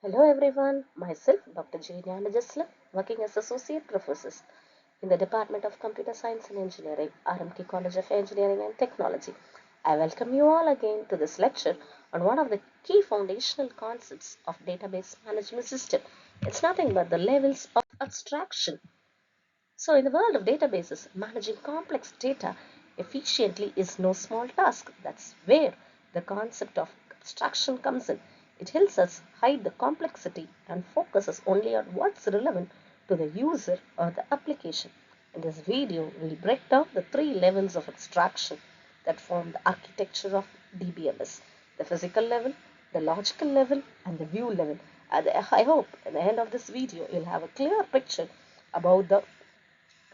Hello everyone, myself Dr. J. Jeslam, working as Associate Professor in the Department of Computer Science and Engineering, RMT College of Engineering and Technology. I welcome you all again to this lecture on one of the key foundational concepts of database management system. It's nothing but the levels of abstraction. So in the world of databases, managing complex data efficiently is no small task. That's where the concept of abstraction comes in. It helps us hide the complexity and focuses only on what's relevant to the user or the application. In this video, we'll break down the three levels of abstraction that form the architecture of DBMS: the physical level, the logical level, and the view level. And I hope at the end of this video, you'll have a clear picture about the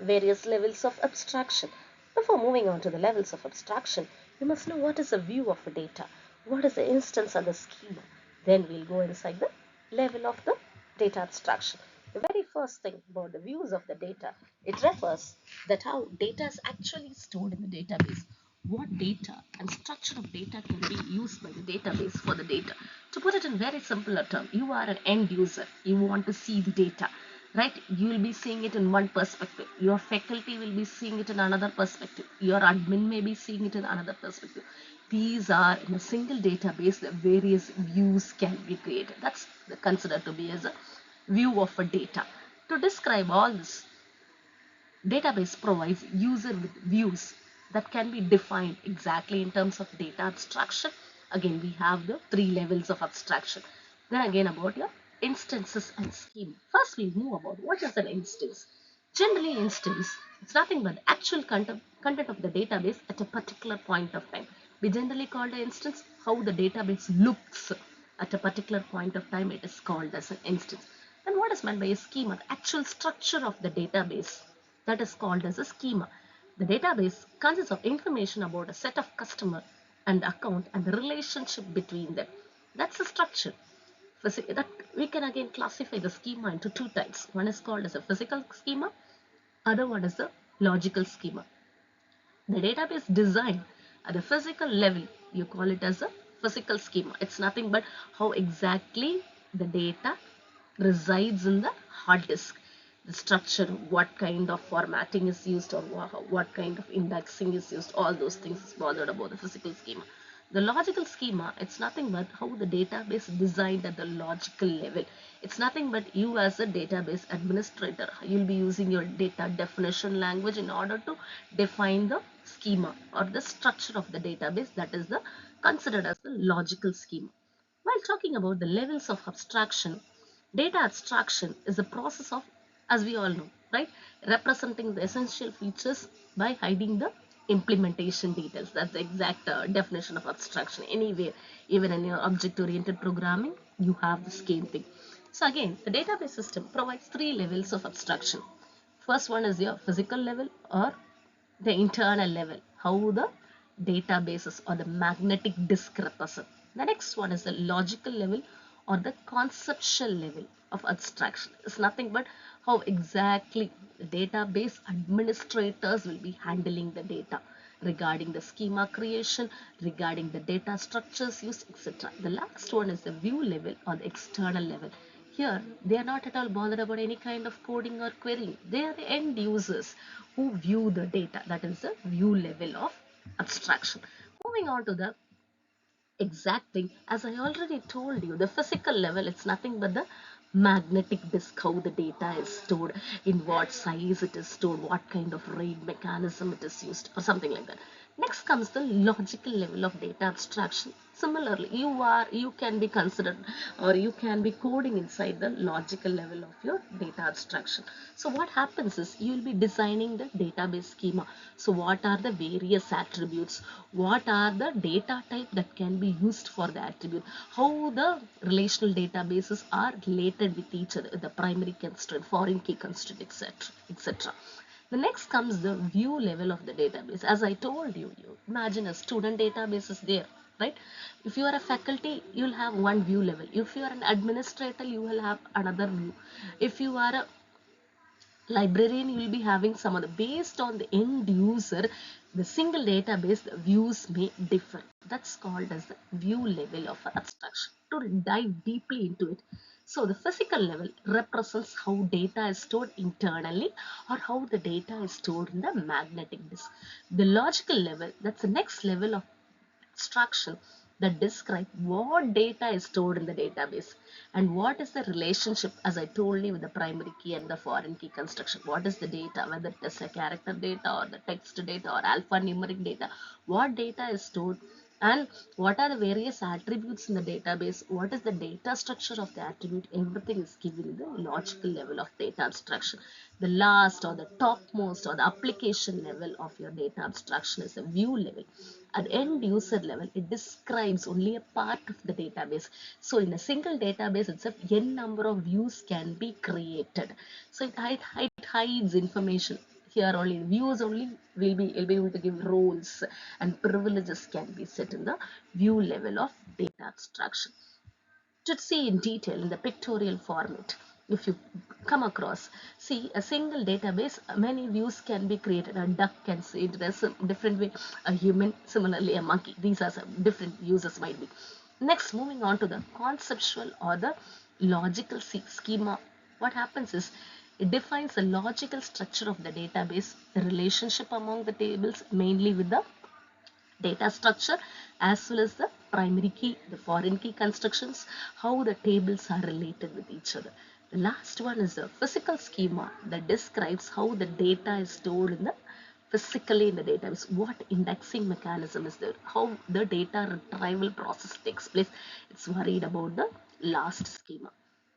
various levels of abstraction. Before moving on to the levels of abstraction, you must know what is a view of a data, what is the instance and the schema. Then we'll go inside the level of the data abstraction. The very first thing about the views of the data, it refers that how data is actually stored in the database. What data and structure of data can be used by the database for the data. To put it in very simpler term, you are an end user. You want to see the data, right? You will be seeing it in one perspective, your faculty will be seeing it in another perspective, your admin may be seeing it in another perspective. These are in a single database, the various views can be created. That's considered to be as a view of a data. To describe all this, database provides user with views that can be defined exactly in terms of data abstraction. Again, we have the three levels of abstraction. Then again about your instances and schema. First, we move about what is an instance. Generally, instance, it's nothing but the actual content of the database at a particular point of time. We generally call the instance how the database looks at a particular point of time. It is called as an instance. And what is meant by a schema? The actual structure of the database, that is called as a schema. The database consists of information about a set of customer and account and the relationship between them. That's the structure. That we can again classify the schema into two types. One is called as a physical schema, other one is the logical schema. The database design at the physical level, you call it as a physical schema. It's nothing but how exactly the data resides in the hard disk. The structure, what kind of formatting is used, or what kind of indexing is used, all those things is bothered about the physical schema. The logical schema, it's nothing but how the database is designed at the logical level. It's nothing but you as a database administrator, you'll be using your data definition language in order to define the schema or the structure of the database. That is the considered as the logical schema. While talking about the levels of abstraction, data abstraction is the process of, as we all know, right, representing the essential features by hiding the implementation details. That's the exact definition of abstraction. Anywhere, even in your object-oriented programming, you have the same thing. So again, the database system provides three levels of abstraction. First one is your physical level or the internal level, how the databases or the magnetic disk represent. The next one is the logical level or the conceptual level of abstraction. It's nothing but how exactly the database administrators will be handling the data regarding the schema creation, regarding the data structures used, etc. The last one is the view level or the external level. Here, they are not at all bothered about any kind of coding or querying. They are the end users who view the data. That is the view level of abstraction. Moving on to the exact thing, as I already told you, the physical level, it's nothing but the magnetic disk, how the data is stored, in what size it is stored, what kind of RAID mechanism it is used, or something like that. Next comes the logical level of data abstraction. Similarly, you can be considered, or you can be coding inside the logical level of your data abstraction. So what happens is you will be designing the database schema. So what are the various attributes, what are the data type that can be used for the attribute, how the relational databases are related with each other, the primary constraint, foreign key constraint, etc, etc. The next comes the view level of the database. As I told you, you imagine a student database is there, right? If you are a faculty, you'll have one view level. If you are an administrator, you will have another view. If you are a librarian, you will be having some other. Based on the end user, the single database, the views may differ. That's called as the view level of abstraction. To dive deeply into it, So the physical level represents how data is stored internally or how the data is stored in the magnetic disk. The logical level, that's the next level of abstraction that describe what data is stored in the database and what is the relationship, as I told you, with the primary key and the foreign key construction. What is the data, whether it is a character data or the text data or alphanumeric data, what data is stored, and what are the various attributes in the database, what is the data structure of the attribute. Everything is given in the logical level of data abstraction. The last or the topmost or the application level of your data abstraction is a view level. At end user level, it describes only a part of the database. So in a single database itself, n number of views can be created. So it hides information. Here only views only will be able to give roles, and privileges can be set in the view level of data abstraction. To see in detail in the pictorial format, if you come across, see a single database, many views can be created. A duck can see it as a different way, a human, similarly a monkey. These are some different uses might be. Next, moving on to the conceptual or the logical schema. What happens is it defines the logical structure of the database, the relationship among the tables, mainly with the data structure, as well as the primary key, the foreign key constructions, how the tables are related with each other. The last one is the physical schema that describes how the data is stored in the physically in the database, what indexing mechanism is there, how the data retrieval process takes place. It's worried about the last schema.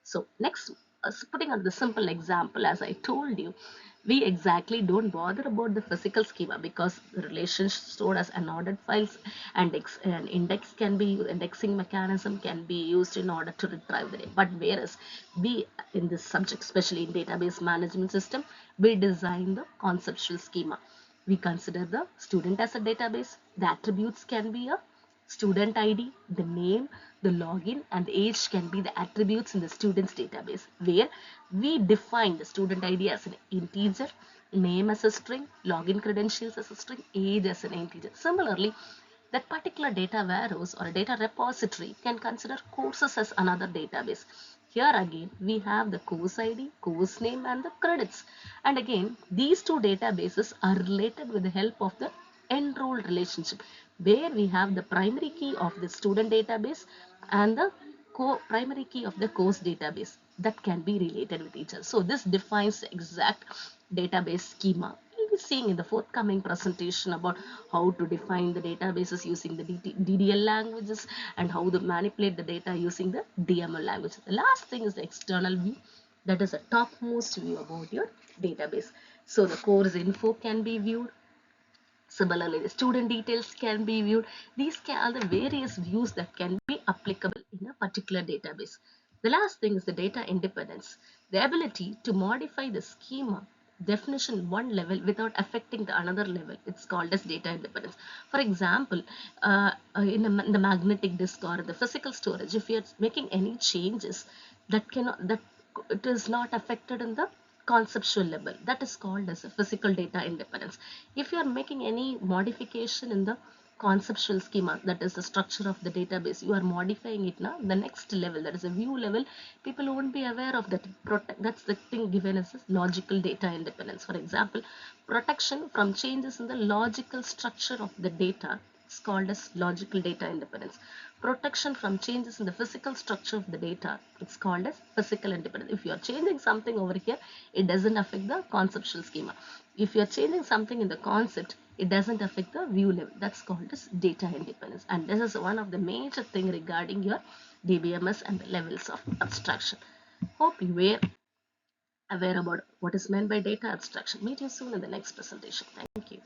So next, putting on the simple example, as I told you, we exactly don't bother about the physical schema because the relationship stored as unordered files, and an index can be indexing mechanism can be used in order to retrieve the data. But whereas we in this subject, especially in database management system, we design the conceptual schema. We consider the student as a database. The attributes can be a student ID, the name, the login, and the age can be the attributes in the student's database, where we define the student ID as an integer, name as a string, login credentials as a string, age as an integer. Similarly, that particular data warehouse or a data repository can consider courses as another database. Here again, we have the course ID, course name, and the credits. And again, these two databases are related with the help of the enrolled relationship, where we have the primary key of the student database and the primary key of the course database that can be related with each other. So this defines the exact database schema. We'll be seeing in the forthcoming presentation about how to define the databases using the DDL languages and how to manipulate the data using the DML language. The last thing is the external view, that is a topmost view about your database. So the course info can be viewed. Similarly, the student details can be viewed. These are the various views that can be applicable in a particular database. The last thing is the data independence, the ability to modify the schema definition one level without affecting the another level. It's called as data independence. For example, in the magnetic disk or the physical storage, if you're making any changes that it is not affected in the conceptual level, that is called as a physical data independence. If you are making any modification in the conceptual schema, that is the structure of the database, you are modifying it now the next level, that is a view level, people won't be aware of that. That's the thing given as logical data independence. For example, protection from changes in the logical structure of the data is called as logical data independence. Protection from changes in the physical structure of the data, it's called as physical independence. If you are changing something over here, it doesn't affect the conceptual schema. If you are changing something in the concept, it doesn't affect the view level. That's called as data independence. And this is one of the major thing regarding your Dbms and the levels of abstraction. Hope you were aware about what is meant by data abstraction. Meet you soon in the next presentation. Thank you.